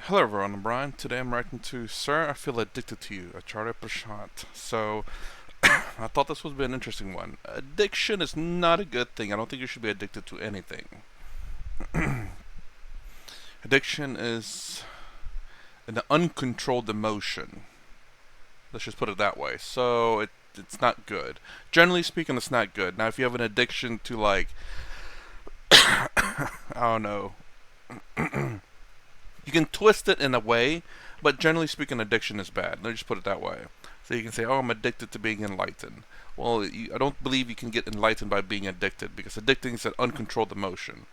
Hello everyone, I'm Brian. Today I'm writing to Sir, I Feel Addicted to You, Acharya Prashant. So, I thought this would be an interesting one. Addiction is not a good thing. I don't think you should be addicted to anything. Addiction is an uncontrolled emotion. Let's just put it that way. It's not good. Generally speaking, it's not good. Now, if you have an addiction to, like, I don't know, you can twist it in a way, but generally speaking, addiction is bad. Let me just put it that way. So you can say, "Oh, I'm addicted to being enlightened." Well, I don't believe you can get enlightened by being addicted because addicting is an uncontrolled emotion,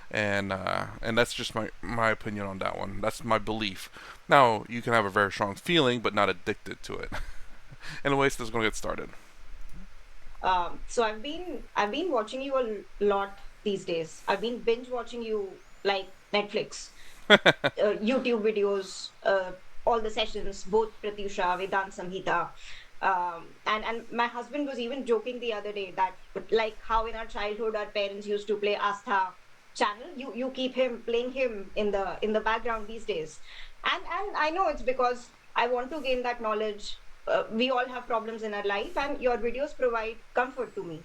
and that's just my opinion on that one. That's my belief. Now you can have a very strong feeling, but not addicted to it. Anyways, this is gonna get started. So I've been watching you a lot these days. I've been binge watching you like Netflix, YouTube videos, all the sessions, both Pratyusha, Vedant Samhita. And my husband was even joking the other day that like how in our childhood our parents used to play Astha channel, you keep him playing him in the background these days. And I know it's because I want to gain that knowledge. We all have problems in our life, and your videos provide comfort to me.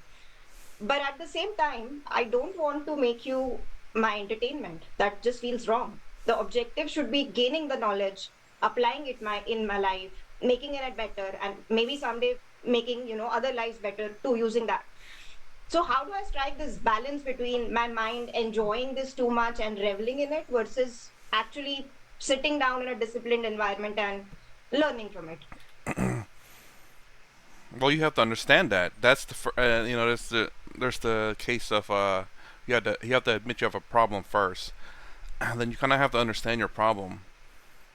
But at the same time, I don't want to make you my entertainment. That just feels wrong. The objective should be gaining the knowledge, applying it in my life, making it better, and maybe someday making other lives better too using that. So how do I strike this balance between my mind enjoying this too much and reveling in it versus actually sitting down in a disciplined environment and learning from it? Well, you have to understand that. There's the case of you have to admit you have a problem first, and then you kind of have to understand your problem.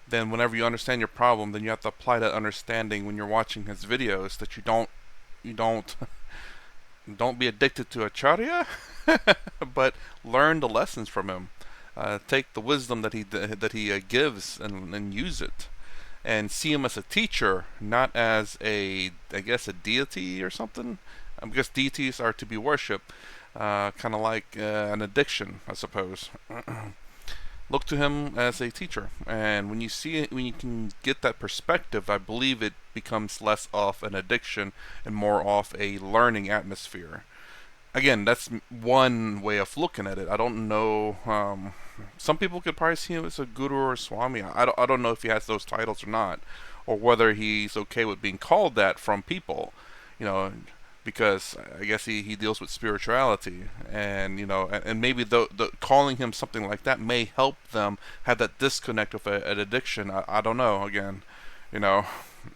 Then whenever you understand your problem, then you have to apply that understanding when you're watching his videos that you don't don't be addicted to Acharya, but learn the lessons from him. Take the wisdom that he gives and use it, and see him as a teacher, not as I guess a deity or something. Because deities are to be worshipped, kind of like an addiction, I suppose. Look to him as a teacher, and when you see it, when you can get that perspective, I believe it becomes less of an addiction and more of a learning atmosphere. Again, that's one way of looking at it. I don't know. Some people could probably see him as a guru or a swami. I don't know if he has those titles or not, or whether he's okay with being called that from people. You know, because I guess he deals with spirituality, and maybe the calling him something like that may help them have that disconnect with an addiction. I don't know. Again, you know,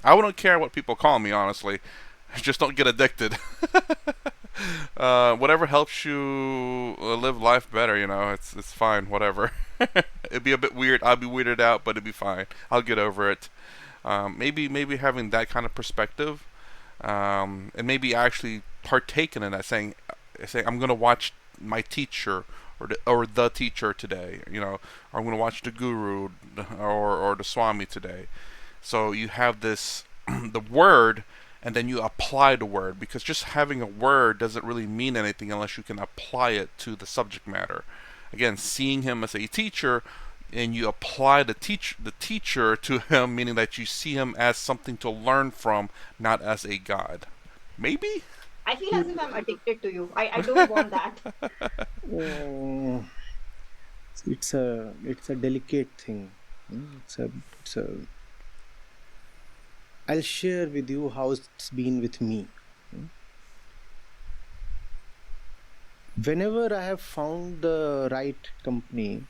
I wouldn't care what people call me, honestly. Just don't get addicted. Whatever helps you live life better, it's fine. Whatever. It'd be a bit weird. I'll be weirded out, but it'd be fine. I'll get over it. Maybe having that kind of perspective, and maybe actually partaking in that, saying I'm gonna watch my teacher or the teacher today, or I'm gonna watch the guru or the swami today. So you have this the word, and then you apply the word, because just having a word doesn't really mean anything unless you can apply it to the subject matter. Again, seeing him as a teacher, and you apply the teacher to him, meaning that you see him as something to learn from, not as a god. Maybe. I feel as if I'm addicted to you. I don't want that. Oh, it's a delicate thing. It's a. I'll share with you how it's been with me. Whenever I have found the right company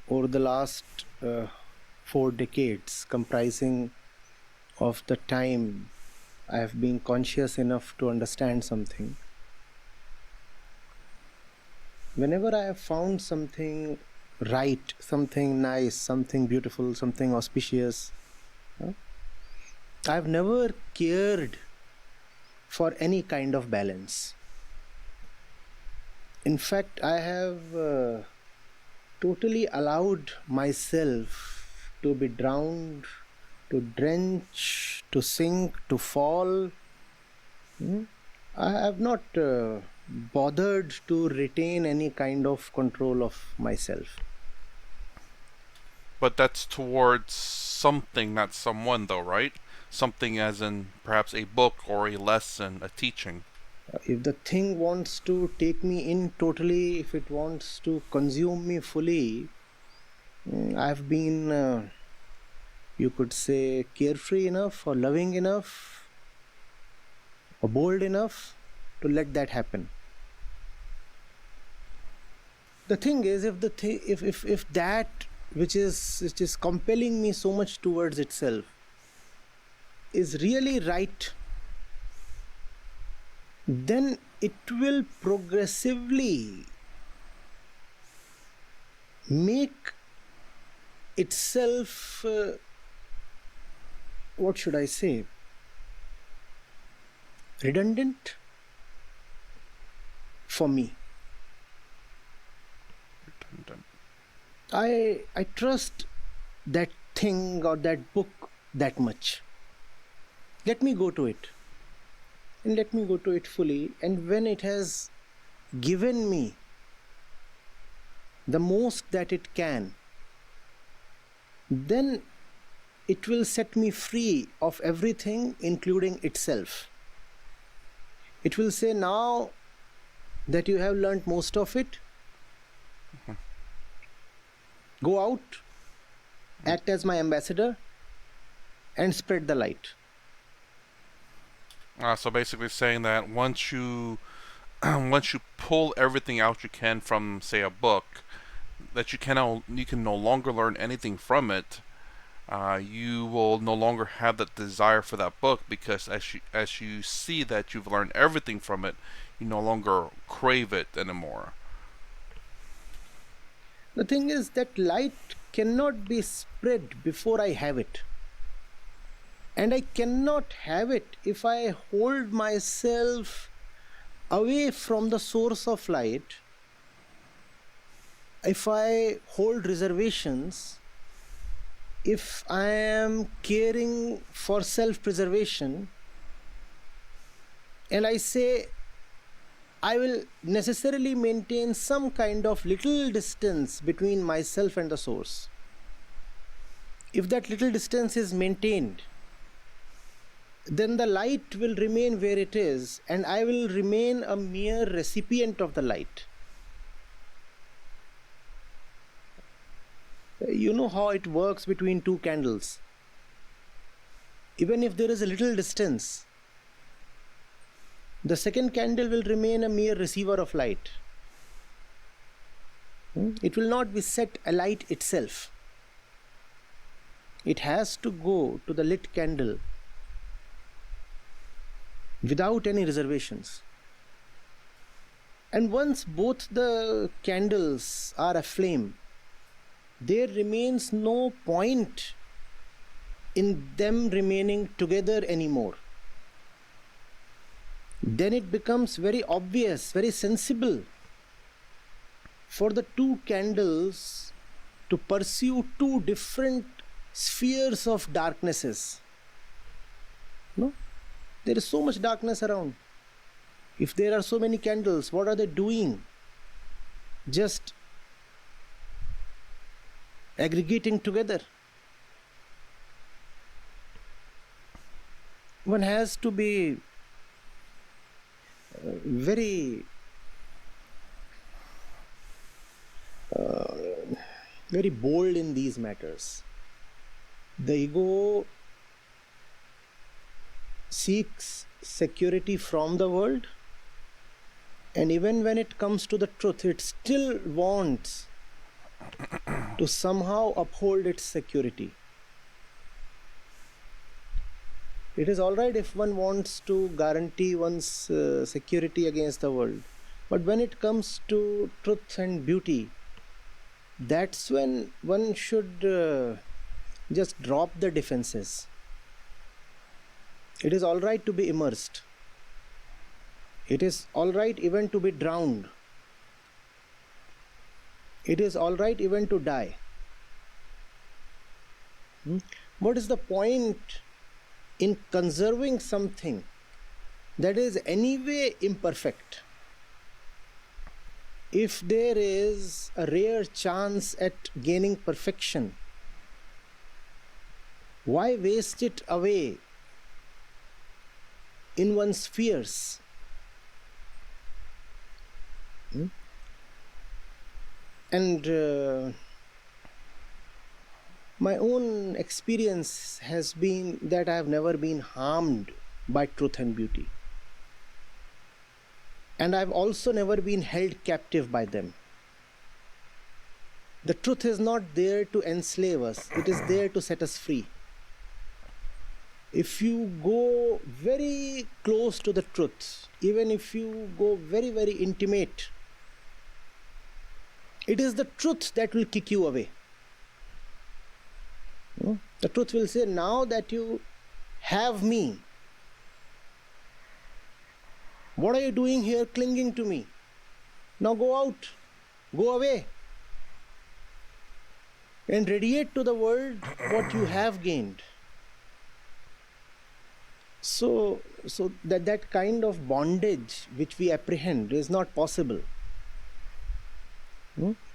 over the last 4 decades, comprising of the time I have been conscious enough to understand something. Whenever I have found something right, something nice, something beautiful, something auspicious, huh, I've never cared for any kind of balance. In fact, I have totally allowed myself to be drowned, to drench, to sink, to fall. Hmm? I have not bothered to retain any kind of control of myself. But that's towards something, not someone, though, right? Something as in perhaps a book or a lesson, a teaching. If the thing wants to take me in totally, if it wants to consume me fully, I've been, you could say, carefree enough or loving enough or bold enough to let that happen. The thing is, if the if that which is compelling me so much towards itself is really right, then it will progressively make itself, what should I say, redundant for me. I trust that thing or that book that much. Let me go to it, and let me go to it fully, and when it has given me the most that it can, then it will set me free of everything, including itself. It will say, now that you have learnt most of it, go out, act as my ambassador, and spread the light. So basically saying that once you once you pull everything out you can from, say, a book, that you can no longer learn anything from it. You will no longer have that desire for that book, because as you see that you've learned everything from it, you no longer crave it anymore. The thing is that light cannot be spread before I have it. And I cannot have it if I hold myself away from the source of light, if I hold reservations, if I am caring for self-preservation, and I say I will necessarily maintain some kind of little distance between myself and the source. If that little distance is maintained, then the light will remain where it is, and I will remain a mere recipient of the light. You know how it works between two candles. Even if there is a little distance, the second candle will remain a mere receiver of light. It will not be set alight itself. It has to go to the lit candle without any reservations. And once both the candles are aflame, there remains no point in them remaining together anymore. Then it becomes very obvious, very sensible for the two candles to pursue two different spheres of darknesses. No? There is so much darkness around. If there are so many candles, what are they doing? Just aggregating together. One has to be very very bold in these matters. The ego seeks security from the world, and even when it comes to the truth, it still wants to somehow uphold its security. It is all right if one wants to guarantee one's security against the world, but when it comes to truth and beauty, that's when one should just drop the defenses. It is all right to be immersed. It is all right even to be drowned. It is all right even to die. What is the point in conserving something that is anyway imperfect? If there is a rare chance at gaining perfection, Why waste it away in one's fears? Hmm? And my own experience has been that I have never been harmed by truth and beauty. And I've also never been held captive by them. The truth is not there to enslave us, it is there to set us free. If you go very close to the truth, even if you go very, very intimate, it is the truth that will kick you away. The truth will say, now that you have me, what are you doing here clinging to me? Now go out, go away, and radiate to the world what you have gained. So that kind of bondage which we apprehend is not possible.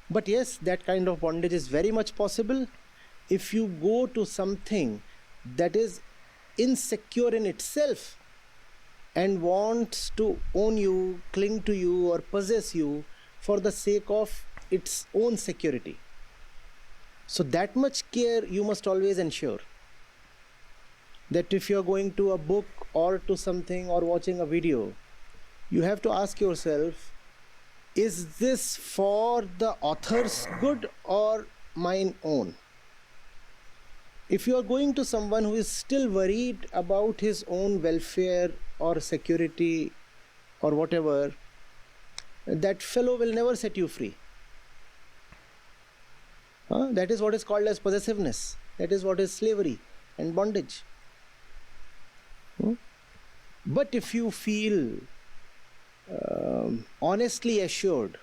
But yes, that kind of bondage is very much possible if you go to something that is insecure in itself and wants to own you, cling to you, or possess you for the sake of its own security. So that much care you must always ensure. That if you're going to a book or to something or watching a video, you have to ask yourself, is this for the author's good or mine own? If you are going to someone who is still worried about his own welfare or security or whatever, that fellow will never set you free. That is what is called as possessiveness. That is what is slavery and bondage. But if you feel honestly assured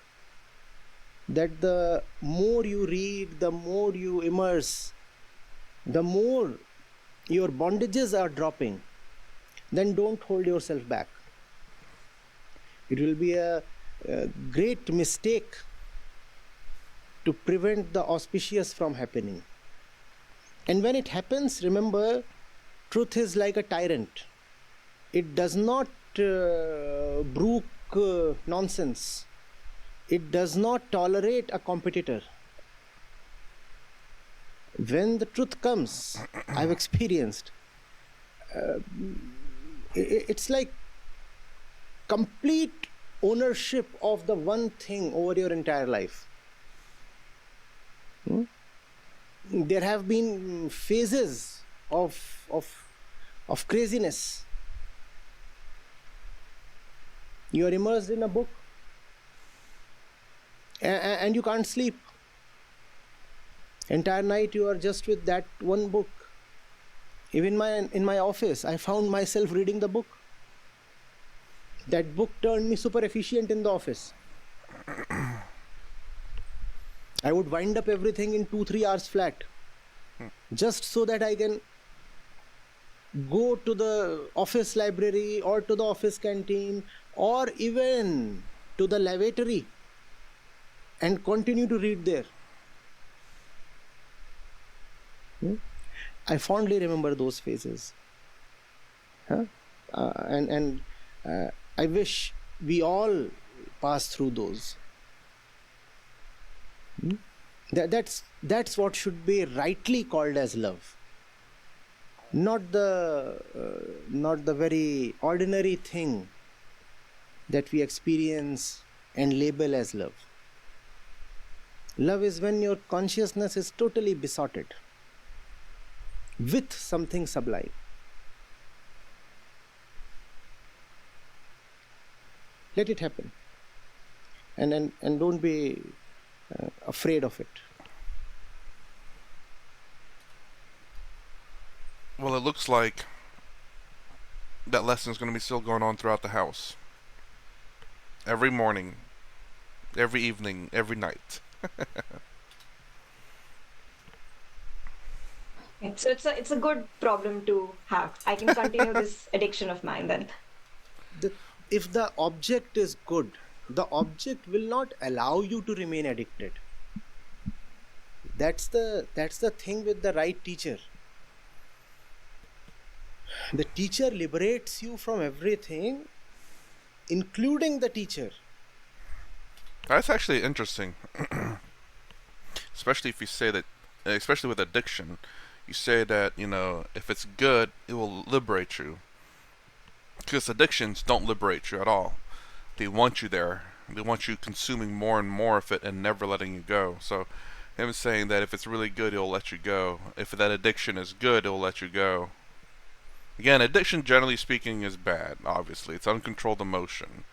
that the more you read, the more you immerse, the more your bondages are dropping, then don't hold yourself back. It will be a great mistake to prevent the auspicious from happening. And when it happens, remember, truth is like a tyrant. It does not brook nonsense. It does not tolerate a competitor. When the truth comes, I've experienced, it's like complete ownership of the one thing over your entire life. There have been phases of craziness. You are immersed in a book and you can't sleep. Entire night you are just with that one book. Even in my office, I found myself reading the book. That book turned me super efficient in the office. I would wind up everything in 2-3 hours flat, just so that I can go to the office library or to the office canteen or even to the lavatory and continue to read there. I fondly remember those phases. And I wish we all pass through those. That's what should be rightly called as love. Not the very ordinary thing that we experience and label as love. Love is when your consciousness is totally besotted with something sublime. Let it happen. And don't be afraid of it. Well, it looks like that lesson is going to be still going on throughout the house. Every morning, every evening, every night. So it's a good problem to have. I can continue this addiction of mine then. If the object is good, the object will not allow you to remain addicted. That's the thing with the right teacher. The teacher liberates you from everything, including the teacher. That's actually interesting, especially if you say that, especially with addiction. You say that, if it's good, it will liberate you. Because addictions don't liberate you at all. They want you there. They want you consuming more and more of it and never letting you go. So, him saying that if it's really good, it'll let you go. If that addiction is good, it'll let you go. Again, addiction, generally speaking, is bad. Obviously, it's uncontrolled emotion.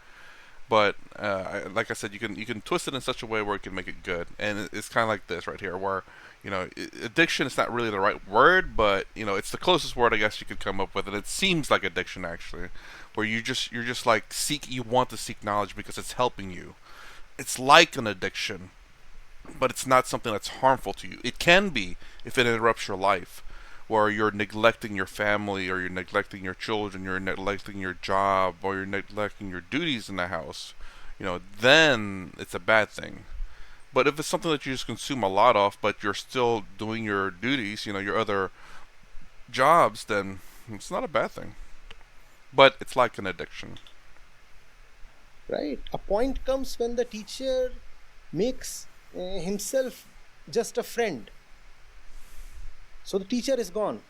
But like I said, you can twist it in such a way where it can make it good. And it's kind of like this right here, where addiction is not really the right word, but it's the closest word I guess you could come up with, and it seems like addiction actually, where you're just like you want to seek knowledge because it's helping you. It's like an addiction, but it's not something that's harmful to you. It can be if it interrupts your life, where you're neglecting your family, or you're neglecting your children, you're neglecting your job, or you're neglecting your duties in the house. Then it's a bad thing. But if it's something that you just consume a lot of, but you're still doing your duties, your other jobs, then it's not a bad thing. But it's like an addiction. Right? A point comes when the teacher makes himself just a friend. So the teacher is gone.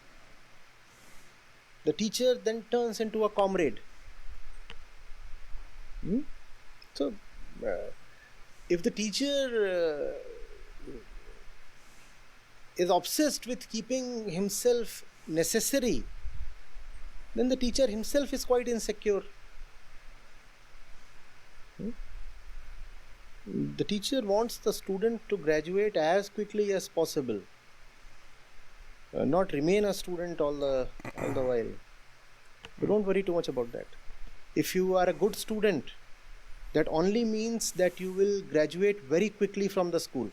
The teacher then turns into a comrade. Hmm? So, if the teacher is obsessed with keeping himself necessary, then the teacher himself is quite insecure. Hmm? The teacher wants the student to graduate as quickly as possible, not remain a student all the while. So don't worry too much about that. If you are a good student, that only means that you will graduate very quickly from the school.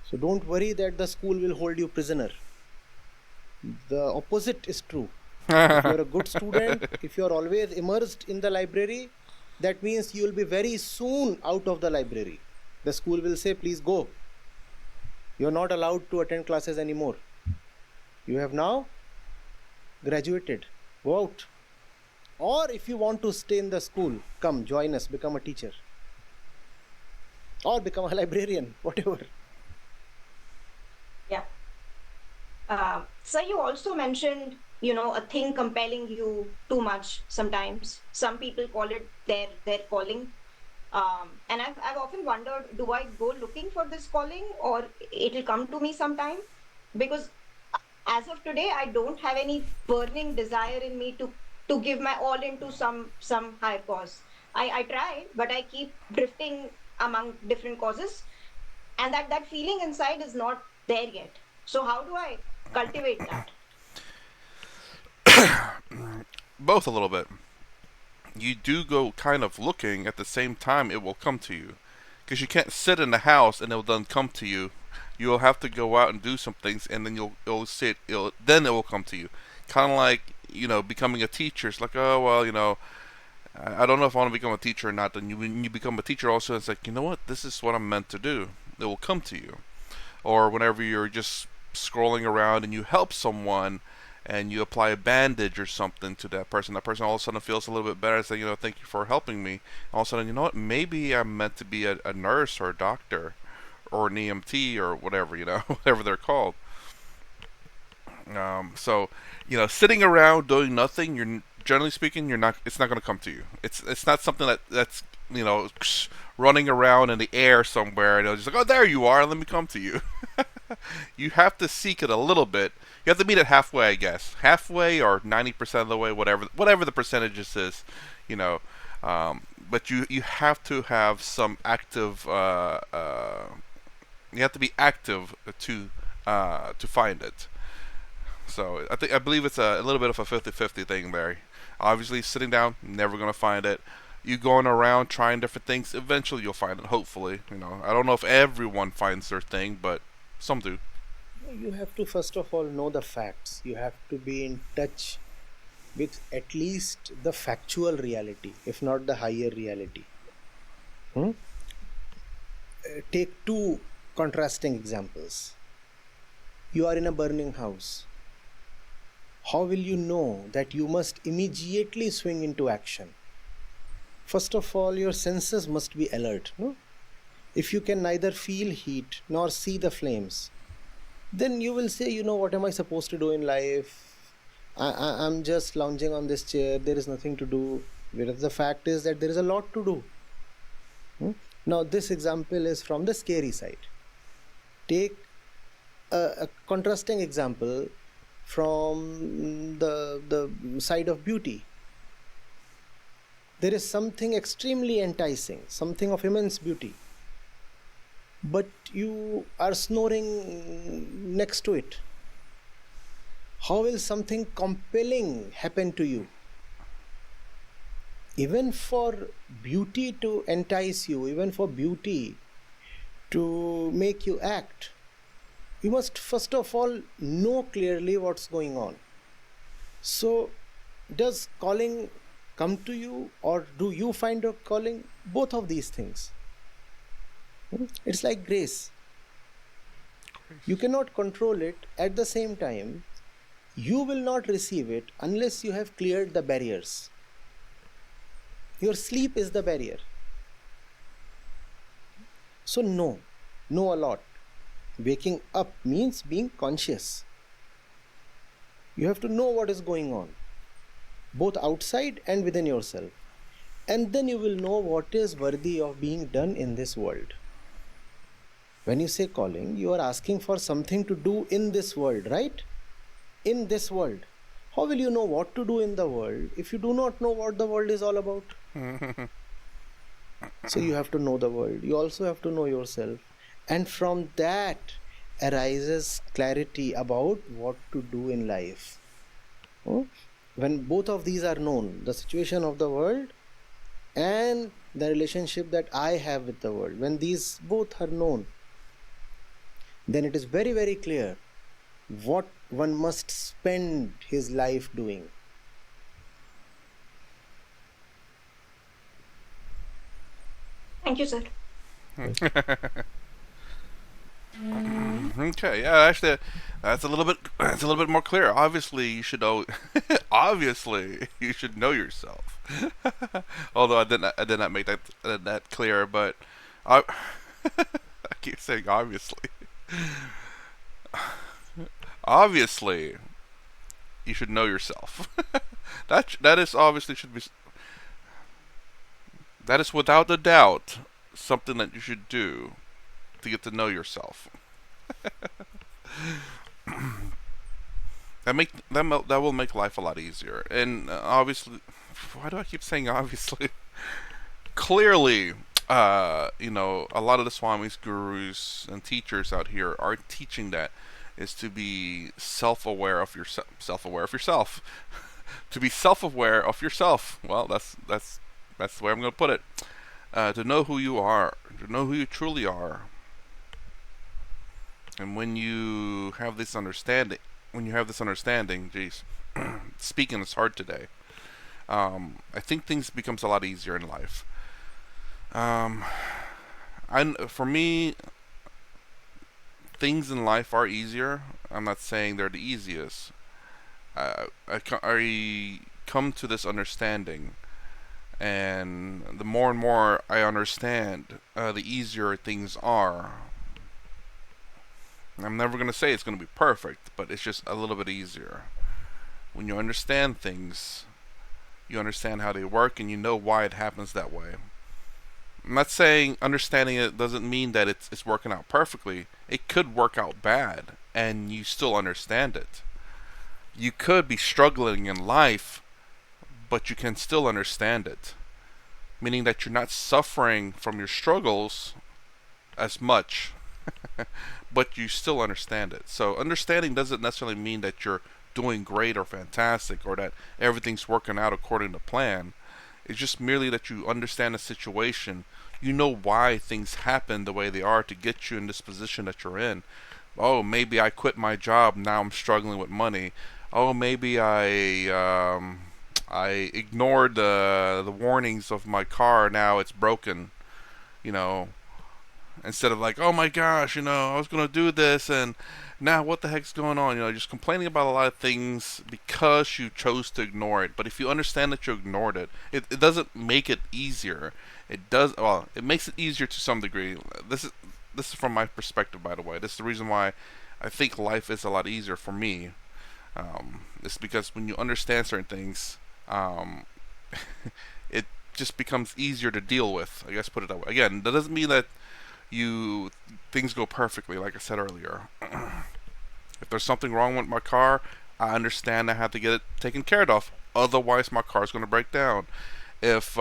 So don't worry that the school will hold you prisoner. The opposite is true. If you are a good student, if you are always immersed in the library, that means you will be very soon out of the library. The school will say, please go. You are not allowed to attend classes anymore. You have now graduated. Go out. Or if you want to stay in the school, come join us, become a teacher. Or become a librarian, whatever. Yeah. So you also mentioned, a thing compelling you too much sometimes. Some people call it their calling. And I've often wondered, do I go looking for this calling, or it'll come to me sometime? Because as of today, I don't have any burning desire in me to give my all into some higher cause. I try, but I keep drifting among different causes, and that feeling inside is not there yet. So how do I cultivate that? Both a little bit. You do go kind of looking, at the same time it will come to you. Because you can't sit in the house and it will then come to you. You'll have to go out and do some things, and then you'll sit. Then it will come to you. Kind of like becoming a teacher. It's like, oh well, I don't know if I want to become a teacher or not. Then when you become a teacher, also it's like, you know what, this is what I'm meant to do. It will come to you. Or whenever you're just scrolling around and you help someone, and you apply a bandage or something to that person all of a sudden feels a little bit better. Say, thank you for helping me. All of a sudden, you know what? Maybe I'm meant to be a nurse or a doctor or an EMT or whatever, whatever they're called. So, sitting around doing nothing, you're generally speaking, you're not. It's not going to come to you. It's not something that's running around in the air somewhere, and it'll just like, oh, there you are. Let me come to you. You have to seek it a little bit. You have to meet it halfway, I guess. Halfway or 90% of the way, whatever the percentages is, you know. But you have to have some active. You have to be active to find it. So I believe it's a little bit of a 50-50 thing there. Obviously, sitting down, never gonna find it. You going around trying different things, eventually you'll find it. Hopefully, I don't know if everyone finds their thing, but some do. You have to first of all know the facts. You have to be in touch with at least the factual reality, if not the higher reality. Hmm? Take two contrasting examples. You are in a burning house. How will you know that you must immediately swing into action? First of all, your senses must be alert. No? If you can neither feel heat nor see the flames, then you will say, what am I supposed to do in life? I'm just lounging on this chair. There is nothing to do. Whereas the fact is that there is a lot to do. Hmm? Now, this example is from the scary side. Take a contrasting example from the side of beauty. There is something extremely enticing, something of immense beauty, but you are snoring next to it. How will something compelling happen to you? Even for beauty to entice you, even for beauty to make you act, you must first of all know clearly what's going on. So, does calling come to you, or do you find your calling? Both of these things. It's like grace. You cannot control it. At the same time, you will not receive it unless you have cleared the barriers. Your sleep is the barrier. So, know a lot. Waking up means being conscious. You have to know what is going on, both outside and within yourself. And then you will know what is worthy of being done in this world. When you say calling, you are asking for something to do in this world, right? In this world. How will you know what to do in the world if you do not know what the world is all about? So you have to know the world. You also have to know yourself. And from that arises clarity about what to do in life. Oh? When both of these are known, the situation of the world and the relationship that I have with the world, when these both are known, then it is very, very clear what one must spend his life doing. Thank you, sir. Okay, yeah, actually, that's a little bit more clear. Obviously, you should know. Obviously, you should know yourself. Although I did not make that clear, but I, I keep saying obviously. Obviously, you should know yourself. That is obviously should be that is without a doubt something that you should do to get to know yourself. That will make life a lot easier. And obviously, why do I keep saying obviously? Clearly, a lot of the swamis, gurus, and teachers out here are teaching that is to be self-aware of yourself, self-aware of yourself, to be self-aware of yourself. Well, that's the way I'm going to put it. To know who you are, to know who you truly are, and when you have this understanding, geez, speaking is hard today. I think things becomes a lot easier in life. Um, for me, things in life are easier. I'm not saying they're the easiest. I come to this understanding, and the more and more I understand, the easier things are. I'm never going to say it's going to be perfect, but it's just a little bit easier. When you understand things, you understand how they work and you know why it happens that way. I'm not saying understanding it doesn't mean that it's working out perfectly. It could work out bad and you still understand it. You could be struggling in life, but you can still understand it. Meaning that you're not suffering from your struggles as much, but you still understand it. So understanding doesn't necessarily mean that you're doing great or fantastic or that everything's working out according to plan. It's just merely that you understand the situation. You know why things happen the way they are to get you in this position that you're in. Oh, maybe I quit my job. Now I'm struggling with money. Oh, maybe I ignored the warnings of my car. Now it's broken. You know, instead of like, oh my gosh, I was gonna do this, and Now, what the heck's going on? Just complaining about a lot of things because you chose to ignore it. But if you understand that you ignored it, it doesn't make it easier. It does. Well, it makes it easier to some degree. This is from my perspective, by the way. This is the reason why I think life is a lot easier for me. It's because when you understand certain things, um, it just becomes easier to deal with. I guess put it that way. Again, that doesn't mean that you things go perfectly, like I said earlier. If there's something wrong with my car, I understand I have to get it taken care of. Otherwise, my car's going to break down. If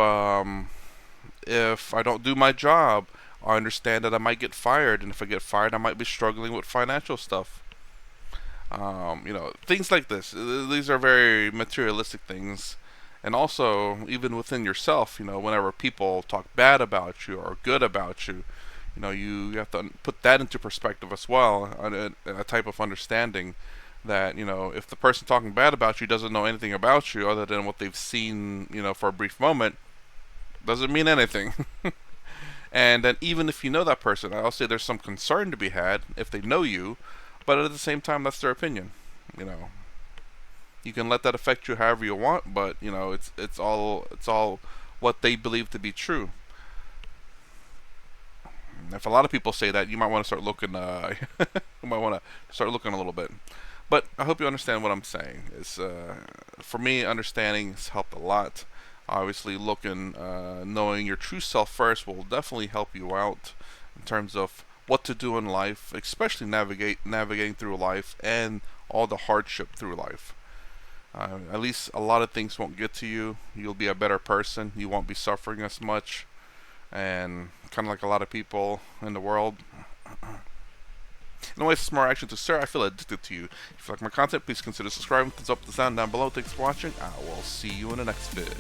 if I don't do my job, I understand that I might get fired, and if I get fired, I might be struggling with financial stuff. Things like this. These are very materialistic things, and also even within yourself. Whenever people talk bad about you or good about you, you have to put that into perspective as well, a type of understanding that if the person talking bad about you doesn't know anything about you other than what they've seen, for a brief moment, doesn't mean anything. And then even if you know that person, I'll say there's some concern to be had if they know you, but at the same time, that's their opinion. You know, you can let that affect you however you want, but it's all what they believe to be true. If a lot of people say that, you might want to start looking. You might want to start looking a little bit. But I hope you understand what I'm saying. It's for me, understanding has helped a lot. Obviously, knowing your true self first will definitely help you out in terms of what to do in life, especially navigating through life and all the hardship through life. At least a lot of things won't get to you. You'll be a better person. You won't be suffering as much, and kind of like a lot of people in the world. In a way, for more action to sir, I feel addicted to you. If you like my content, please consider subscribing. Thumbs up, the sound down below. Thanks for watching. I will see you in the next vid.